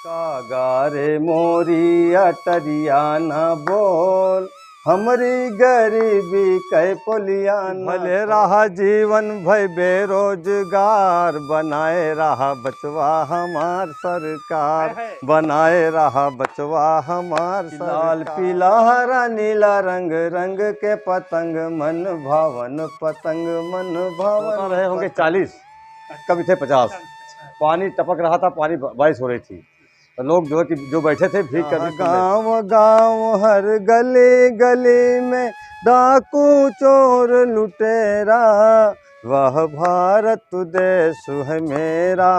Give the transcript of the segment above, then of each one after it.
कागारे मोरी अटरिया न बोल, हमरी गरीबी कै पोलिया भले रहा जीवन भय बेरोजगार, बनाए रहा बचवा हमार सरकार, बनाए रहा बचवा हमार लाल पीला हरा नीला रंग, रंग के पतंग मन भावन, पतंग मन भावन रहे होंगे 40, कभी थे 50। पानी टपक रहा था, पानी बारिश हो रही थी, लोग जो है कि जो बैठे थे भीग कर गाँव गाँव हर गली गली में डाकू चोर लुटेरा, वह भारत देश है मेरा,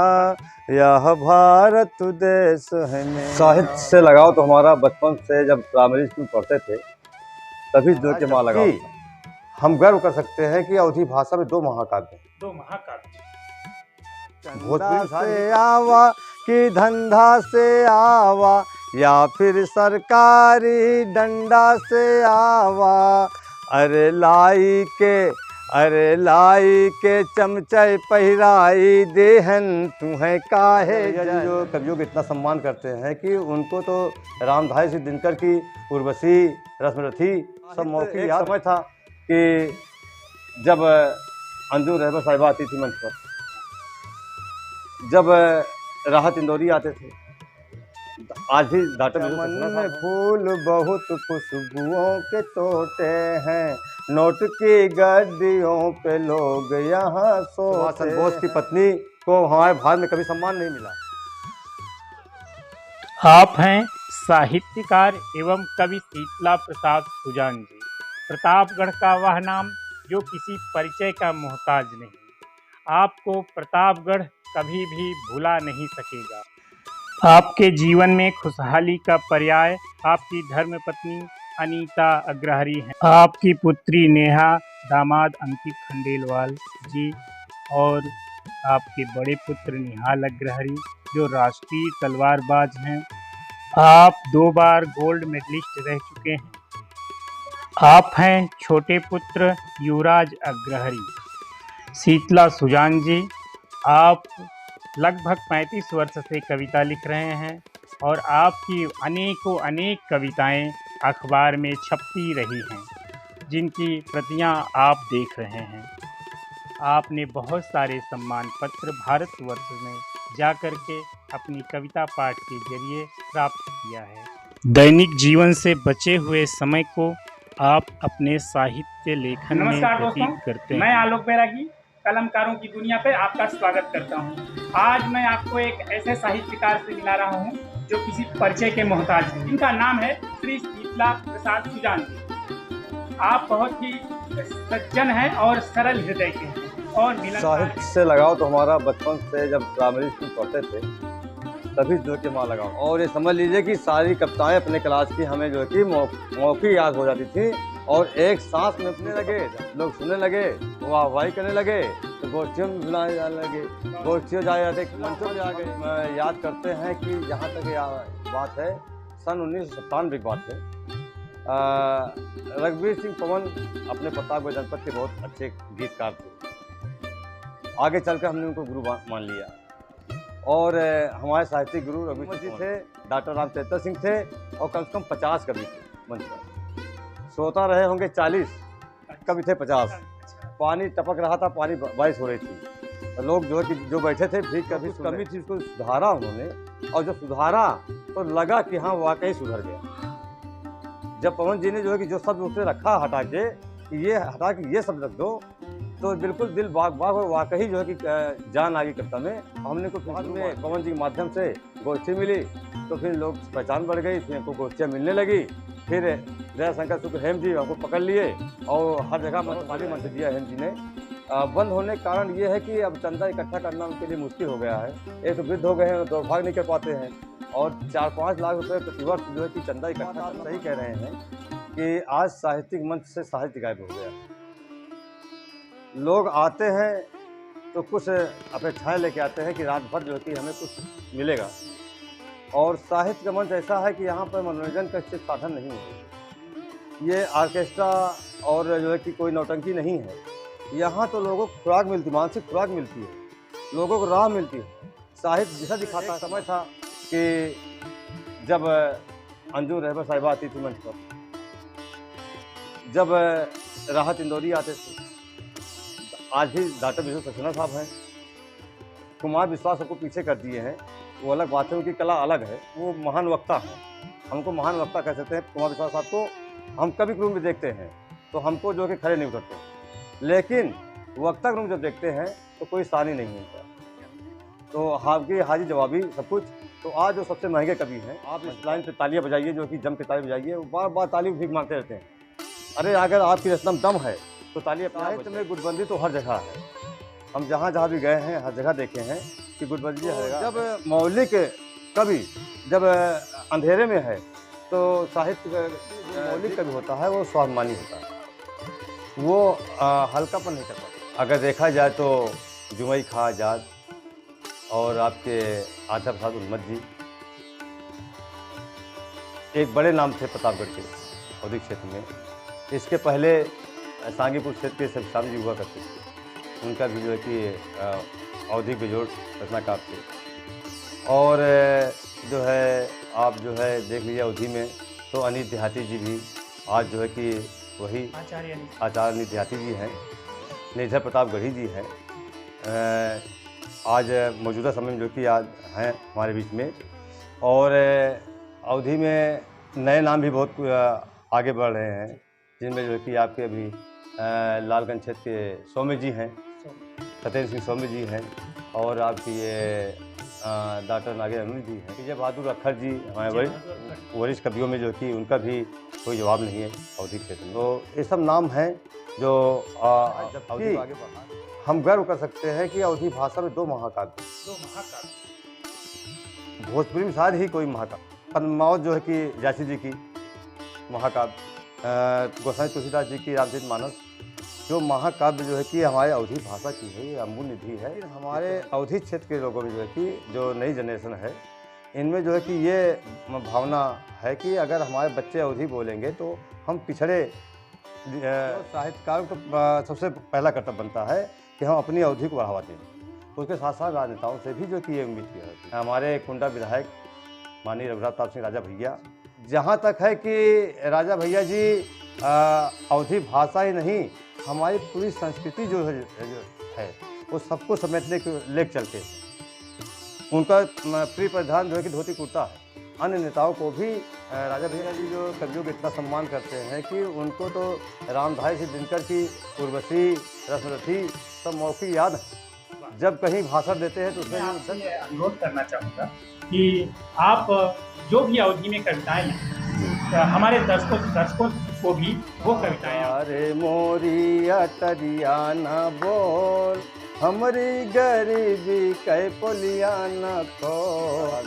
यह भारत देश है मेरा। साहित्य से लगाओ तो हमारा बचपन से जब प्राइमरी स्कूल पढ़ते थे तभी जो के माँ लगाओ। हम गर्व कर सकते हैं कि अवधी भाषा में 2 महाकाव्य भोजपुरी से आवा कि धंधा से आवा, या फिर सरकारी डंडा से आवा, अरे लाई के चमचे पहिराई देहन तुम्हें काहे। जो कवियों को इतना सम्मान करते हैं कि उनको तो रामधारी सिंह दिनकर की उर्वशी, रश्मिरथी सब मौके याद समय था कि जब अंजू रहबर साहिबा आती थी मंच पर, जब राहत इंदौरी आते थे, आज भी दांतन में फूल बहुत खुशबुओं के तोटे हैं, नोट की गड्डियों पे लोग यहाँ सोते। बोस की पत्नी को हमारे भारत में कभी सम्मान नहीं मिला। आप हैं साहित्यकार एवं कवि शीतला प्रसाद सुजान जी। प्रतापगढ़ का वह नाम जो किसी परिचय का मोहताज नहीं, आपको प्रतापगढ़ कभी भी भुला नहीं सकेगा। आपके जीवन में खुशहाली का पर्याय आपकी धर्मपत्नी अनीता अग्रहरी हैं, आपकी पुत्री नेहा, दामाद अंकित खंडेलवाल जी और आपके बड़े पुत्र निहाल अग्रहरी जो राष्ट्रीय तलवारबाज हैं। आप 2 बार गोल्ड मेडलिस्ट रह चुके हैं। आप हैं छोटे पुत्र युवराज अग्रहरी। शीतला सुजान जी, आप लगभग 35 वर्ष से कविता लिख रहे हैं और आपकी अनेक कविताएं अखबार में छपती रही हैं, जिनकी प्रतियां आप देख रहे हैं। आपने बहुत सारे सम्मान पत्र भारतवर्ष में जाकर के अपनी कविता पाठ के जरिए प्राप्त किया है। दैनिक जीवन से बचे हुए समय को आप अपने साहित्य लेखन में व्यतीत करते हैं। मैं आलोक बैरागी कलमकारों की दुनिया पे आपका स्वागत करता हूं। आज मैं आपको एक ऐसे साहित्यकार से मिला रहा हूं जो किसी परिचय के मोहताज हैं। इनका नाम है श्री शीतला प्रसाद सुजान जी। आप बहुत ही सज्जन हैं और सरल हृदय के हैं और साहित्य से लगाओ तो हमारा बचपन से जब प्राइमरी स्कूल पढ़ते थे तभी जो के माँ लगाओ। और ये समझ लीजिए कि सारी कविताएं अपने क्लास की हमें जो है कि मौखिक याद हो जाती थी और एक सांस में अपने लगे, लोग सुनने लगे, वाहवाही करने लगे, तो गोष्ठियों में बुलाए जाने लगे, गोष्ठियों जाए जाते मंचों में जा गए। याद करते हैं कि जहाँ तक बात है सन 1997 की बात है, रघुवीर सिंह पवन अपने प्रतापगढ़ जनपद के बहुत अच्छे गीतकार थे। आगे चलकर हमने उनको गुरु मान लिया और हमारे साहित्यिक गुरु रघुवीर जी थे, डॉक्टर रामचरित्र सिंह थे और कम से कम 50 कवि थे मंच पर। श्रोता रहे होंगे 40, कभी थे 50। पानी टपक रहा था, पानी बारिश हो रही थी, तो लोग जो है कि जो बैठे थे भीग कर कमी थी उसको सुधारा उन्होंने, और जब सुधारा तो लगा कि हाँ वाकई सुधर गया। जब पवन जी ने जो है कि जो शब्द उसने रखा हटा के ये शब्द रख दो, तो बिल्कुल दिल बाग बाग और वाकई जो है कि जान आ गई कविता में। हमने को बाद में पवन जी के माध्यम से गोष्ठी मिली, तो फिर लोग पहचान बढ़ गई, फिर हमको गोष्ठियाँ मिलने लगी। फिर दयाशंकर शुक्ल हेम जी हमको पकड़ लिए और हर जगह मंच दिया हेम जी ने। बंद होने का कारण ये है कि अब चंदा इकट्ठा करना उनके लिए मुश्किल हो गया है। एक तो वृद्ध हो गए हैं, दौड़भाग नहीं कर पाते हैं, और 4-5 लाख रुपए प्रतिवर्ष जो है कि चंदा इकट्ठा करना। सही कह रहे हैं कि आज साहित्यिक मंच से साहित्य गायब हो गया। लोग आते हैं तो कुछ अपेक्षाएं लेके आते हैं कि रात भर जो है कि हमें कुछ मिलेगा, और साहित्य का मंच ऐसा है कि यहाँ पर मनोरंजन का सिर्फ साधन नहीं है। ये ऑर्केस्ट्रा और जो है कि कोई नौटंकी नहीं है। यहाँ तो लोगों को खुराक मिलती, मानसिक खुराक मिलती है, लोगों को राह मिलती है। साहित्य दिशा दिखाता है। समय था कि जब अंजू रहबर साहिबा आती थी मंच पर, जब राहत इंदौरी आते थे, आज भी डॉक्टर विष्णु सक्सेना साहब हैं, कुमार विश्वास सबको पीछे कर दिए हैं, वो अलग बात है, उनकी कला अलग है, वो महान वक्ता हैं, हमको महान वक्ता कह सकते हैं। कुमार विश्वास साहब को हम कभी रूम में देखते हैं तो हमको जो कि खड़े नहीं उतरते, लेकिन वक्ता रूम जब देखते हैं तो कोई सानी नहीं मिलता। तो आपकी हाजी जवाबी सब कुछ। तो आज जो सबसे महंगे कवि हैं, आप इस लाइन पे तालियां बजाइए, जो कि जम के ताली बजाइए, बार बार ताली भीख मांगते रहते हैं। अरे अगर आपकी रचना में दम है तो तालियां। साहित्य में गुटबंदी तो हर जगह है, हम जहाँ जहाँ भी गए हैं हर जगह देखे हैं कि गुटबंदी है। जब मौलिक कवि जब अंधेरे में है तो साहित्य मौलिक कवि होता है वो स्वाभिमानी होता है, वो हल्कापन नहीं करता। अगर देखा जाए तो जुमई खां आजाद और आपके आचा प्रसाद उन्मत जी एक बड़े नाम थे प्रतापगढ़ के औद्योगिक क्षेत्र में। इसके पहले सांगीपुर क्षेत्र के सविता जी हुआ करते थे, उनका भी जो है कि औद्योगिक बेजोड़ रचनाकार थे। और जो है आप जो है देख लीजिए अवधि में तो अनिल देहाती जी भी आज जो है कि वही आचार्य अनिल देहाती जी हैं, निर्झर प्रतापगढ़ी जी हैं, आज मौजूदा समय में जो कि आज हैं हमारे बीच में। और अवधि में नए नाम भी बहुत आगे बढ़ रहे हैं, जिनमें जो कि आपके अभी लालगंज क्षेत्र के सौम्य जी हैं, सत्येंद्र सिंह सौम्य जी हैं, और आपकी ये डॉक्टर नागेंद्र अरुण जी हैं, विजय बहादुर अखर जी हमारे वरिष्ठ कवियों में जो कि उनका भी कोई जवाब नहीं है अवधि क्षेत्र में। तो ये सब नाम हैं जो जबकि हम गर्व कर सकते हैं कि अवधि भाषा में दो महाकाव्य, भोजपुरी में शायद ही कोई महाकाव्य, पद्मावत जो है कि जासी जी की महाकाव्य, गोसाई तुलसीदास जी की रामचरित मानस, जो महाकाव्य जो है कि हमारे अवधि भाषा की है, ये अमूल्य निधि है। हमारे अवधि क्षेत्र के लोगों में जो है कि जो नई जनरेशन है, इनमें जो है कि ये भावना है कि अगर हमारे बच्चे अवधि बोलेंगे तो हम पिछड़े साहित्यकारों का सबसे पहला कर्तव्य बनता है कि हम अपनी अवधि को बढ़ावा दें। तो उसके साथ साथ राजनेताओं से भी जो कि ये उम्मीद की जाती है। हमारे कुंडा विधायक माननीय रघुनाथ प्रताप सिंह राजा भैया, जहाँ तक है कि राजा भैया जी अवधि भाषा ही नहीं, हमारी पूरी संस्कृति जो है वो सबको समेटने के लेकर चलते हैं। उनका प्रिय परिधान जो है कि धोती कुर्ता है। अन्य नेताओं को भी राजा भैया जी जो कवियों का इतना सम्मान करते हैं कि उनको तो रामधारी से दिनकर की उर्वशी, रसरथी सब मौखिक याद है। जब कहीं भाषण देते हैं तो उसमें अनुरोध करना चाहूँगा कि आप जो भी अवधि में कविताएं हैं हमारे दर्शकों को भी वो कविताएं। अरे मोरी अटरिया न बोल, हमारी गरीबी कै पुलिया न खो,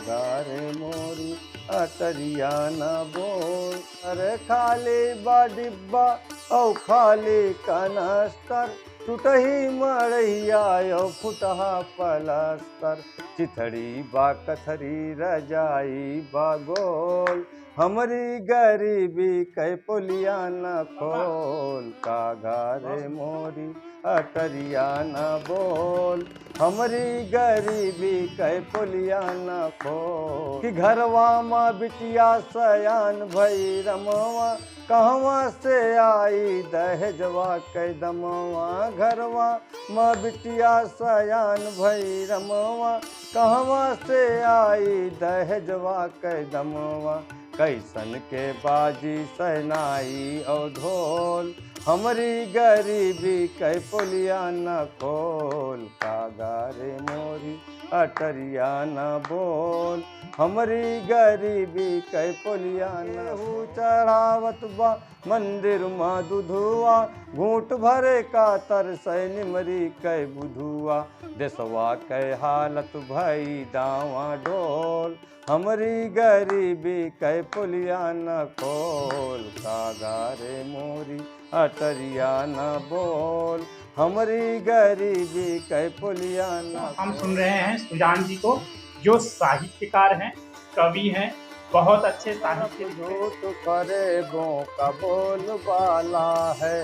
अरे मोरी अटरिया न बोल। अरे खाली बा डिब्बा औ खाली कनस्तर, टूटही मड़ैया फुटहा पलस्तर, चिथड़ी बा कथरी रजाई बा गोल, हमारी गरीबी कै पुलिया न खोल, कागारे मोरी अटरिया न बोल, हमारी गरीबी कै पुलिया न खोल। कि घरवा माँ बिटिया सयान भई रमवा, कहवा से आई दहेजवा कै दमवा, घरवा माँ बिटिया सयान भई रमवा, कहवा से आई दहेजवा कै दमवा, कैसन के बाजी सहनाई और ढोल, हमारी गरीबी कै पुलिया न खोल, कागारे मोरी अटरिया न बोल, हमारी गरीबी कै पुलिया न हो। चढ़ावत बा मंदिर माँ दुधुआ, घूट भरे का तरसै निमरी कै बुधुआ, देसवा कै हालत भई दावा डोल, हमारी गरीबी कै पुलिया न खोल, कागारे मोरी अटरिया न बोल, हमारी गरीबी कै पुलिया न। हम सुन रहे हैं सुजान जी को, जो साहित्यकार हैं, कवि हैं, बहुत अच्छे साहित्य झूठ फरेबों का बोलबाला है,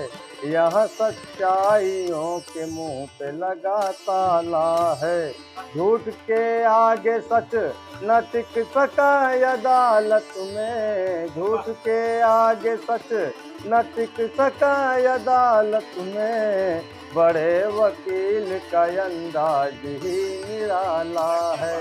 यह सच्चाइयों के मुंह पे लगा ताला है। झूठ के आगे सच न टिक सका अदालत में, झूठ के आगे सच न टिक सका अदालत में। बड़े वकील का अंदाज ही निराला है,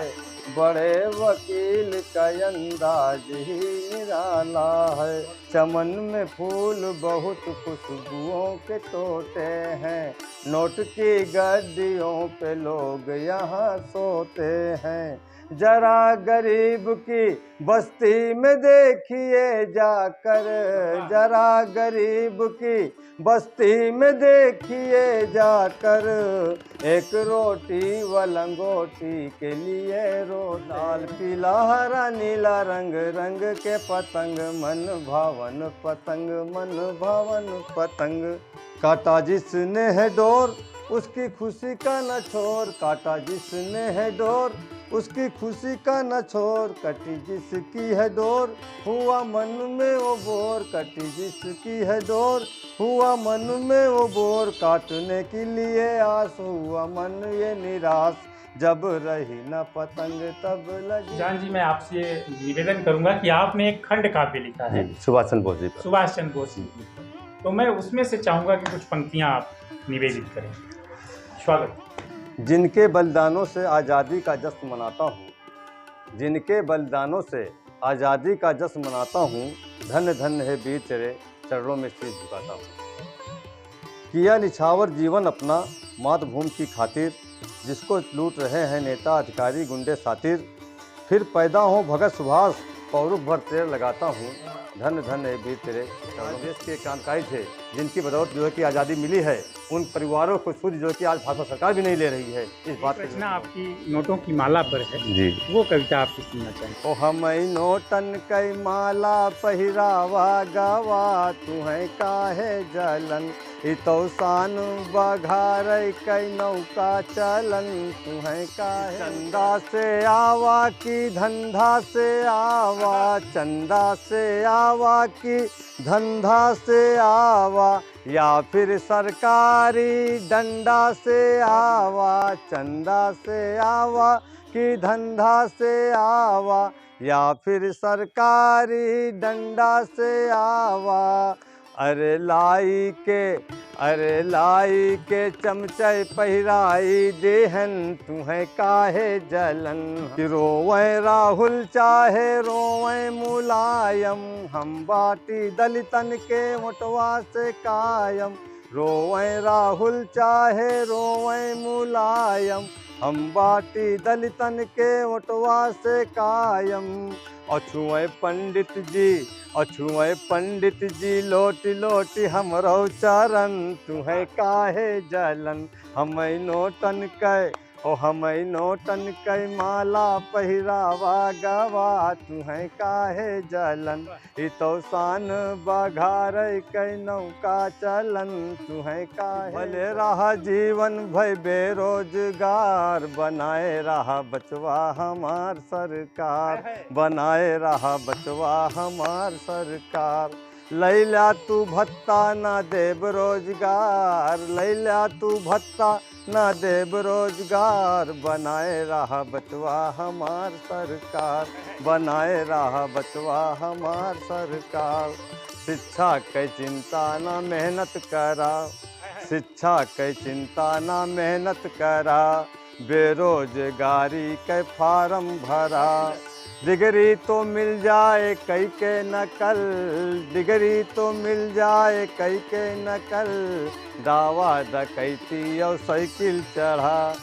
बड़े वकील का अंदाज ही निराला है। चमन में फूल बहुत खुशबुओं के तोते हैं, नोट की गड्डियों पे लोग यहाँ सोते हैं। जरा गरीब की बस्ती में देखिए जाकर, जरा गरीब की बस्ती में देखिए जाकर। एक रोटी व लंगोटी के लिए लाल पीला हरा नीला रंग, रंग के पतंग मन भावन पतंग, मन भावन पतंग। काटा जिसने है डोर उसकी खुशी का न छोर, काटा जिसने है डोर उसकी खुशी का न छोर। कटी जिसकी है डोर हुआ मन में वो बोर, कटी जिसकी है डोर हुआ मन में वो बोर। काटने के लिए आस हुआ मन ये निराश, जब रही न पतंग तब लगी। सुजान जी, मैं आपसे निवेदन करूंगा कि आपने एक खंड काव्य लिखा है सुभाष चंद्र बोस जी पर। सुभाष चंद्र बोस जी, तो मैं उसमें से चाहूंगा कि कुछ पंक्तियां आप निवेदित करें। स्वागत। जिनके बलिदानों से आज़ादी का जश्न मनाता हूँ, जिनके बलिदानों से आज़ादी का जश्न मनाता हूँ। धन्य धन्य है वीर तेरे चरणों में शीश झुकाता हूँ। किया निछावर जीवन अपना मातृभूमि की खातिर, जिसको लूट रहे हैं नेता अधिकारी गुंडे सातिर। फिर पैदा हो भगत सुभाष पौरुष भर तेर लगाता हूँ। धन्य धन्य है वीर तेरे। देश के क्रांतिकारी थे जिनकी बदौलत जो है कि आज़ादी मिली है, उन परिवारों को सूझ जो है कि आज भाजपा सरकार भी नहीं ले रही है। इस बात पर रचना आपकी नोटों की माला पर है जी, वो कविता आपकी सुनना चाहेंगे। ओ हम नोटन कई माला पहिरावा गवा, तुम्हें काहे जलन। इतो सान बघार कई नौका चलन, तुम्हें काहे। चंदा से आवा की धंधा से आवा, चंदा से आवा की धंधा से आवा। या फिर सरकारी डंडा से आवा, चंदा से आवा कि धंधा से आवा। या फिर सरकारी डंडा से आवा। अरे लाई के चमचे पहिराई देहन, तुम्हें काहे जलन। कि रोवें राहुल चाहे रोवें मुलायम, हम बाटी दलितन के मोटवा से कायम। रोवें राहुल चाहे रोवें मुलायम, हम बाटी दलितन के मोटवा से कायम। अछुएं पंडित जी लोटी लोटी हमरो चरण, तुम्हें काहे जलन। हमें नोटन कै हमें नोटन कै माला पहिरावा गवा, तुम्हें काहे जलन। इतो सान बघार कै नौका चलन, तुम्हें काहे। भले रहा जीवन भय बेरोजगार, बनाए रहा बचवा हमार सरकार, बनाए रहा बचवा हमार सरकार। लैला तू भत्ता ना देब रोजगार, लैला तू भत्ता ना देब रोजगार। बनाए रहा बचवा हमार सरकार, बनाए रहा बचवा हमार सरकार। शिक्षा के चिंता ना मेहनत करा, शिक्षा के चिंता ना मेहनत करा। बेरोजगारी के फार्म भरा, डिग्री तो मिल जाए कई के नकल, डिग्री तो मिल जाए कई के नकल। दावा डकैती और साइकिल चढ़ा,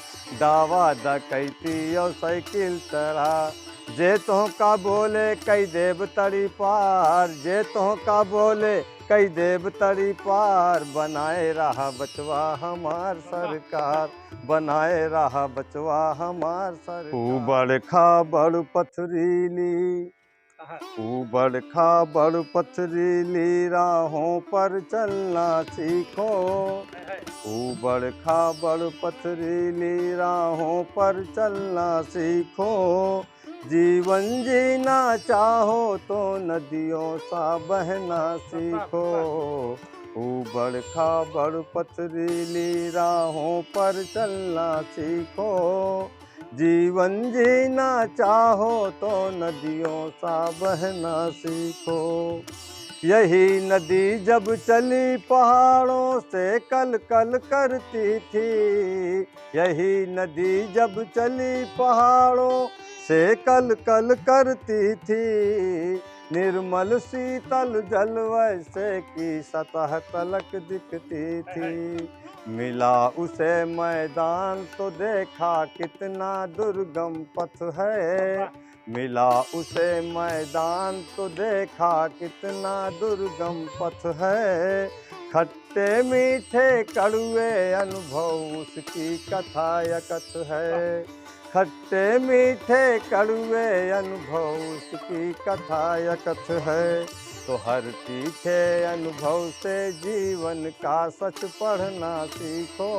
दावा डकैती और साइकिल चढ़ा। जे तो का बोले कई देव तड़ी पार, जे तो का बोले कई देव तड़ी पार। बनाए रहा बचवा हमार सरकार, बनाए रहा बचवा हमार सरकार। ऊबड़ खाबड़ पथरीली, ऊबड़ खाबड़ पथरीली राहों पर चलना सीखो। ऊबड़ खाबड़ पथरीली राहों पर चलना सीखो। जीवन जीना चाहो तो नदियों सा बहना सीखो, ऊबड़ खाबड़ पथरीली राहों पर चलना सीखो। जीवन जीना चाहो तो नदियों सा बहना सीखो। यही नदी जब चली पहाड़ों से कल कल करती थी, यही नदी जब चली पहाड़ों से कल कल करती थी, निर्मल शीतल जल वैसे की सतह तलक दिखती थी। मिला उसे मैदान तो देखा कितना दुर्गम पथ है, मिला उसे मैदान तो देखा कितना दुर्गम पथ है। खट्टे मीठे कड़वे अनुभव उसकी कथा यकथ है, खट्टे मीठे कड़वे अनुभव उसकी कथा यकथ है। तो हर तीखे अनुभव से जीवन का सच पढ़ना सीखो,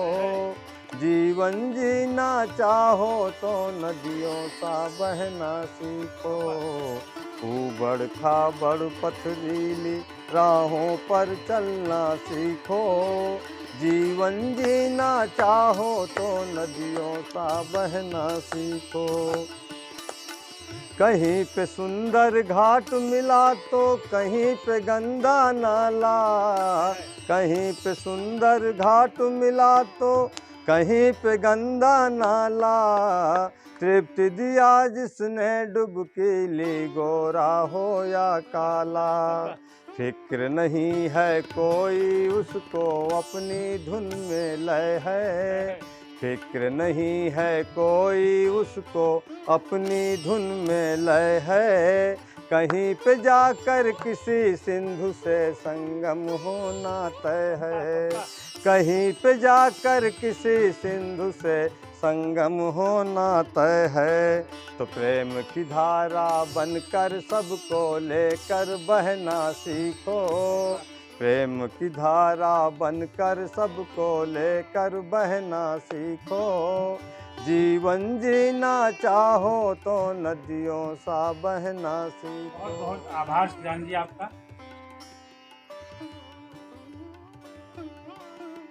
जीवन जीना चाहो तो नदियों सा बहना सीखो, ऊबड़ खाबड़ पथरीली राहों पर चलना सीखो। जीवन जीना चाहो तो नदियों सा बहना सीखो। कहीं पे सुंदर घाट मिला तो कहीं पे गंदा नाला, कहीं पे सुंदर घाट मिला तो कहीं पे गंदा नाला। तृप्ति दिया जिसने डुबकी ली, गोरा हो या काला। फिक्र नहीं है कोई उसको अपनी धुन में लय है, फिक्र नहीं है कोई उसको अपनी धुन में लय है। कहीं पे जाकर किसी सिंधु से संगम होना तय है, कहीं पे जाकर किसी सिंधु से संगम होना तय है। तो प्रेम की धारा बनकर सबको लेकर बहना सीखो, प्रेम की धारा बनकर सबको लेकर बहना सीखो। जीवन जीना चाहो तो नदियों सा बहना सीखो। बहुत बहुत आभार सुजान जी आपका।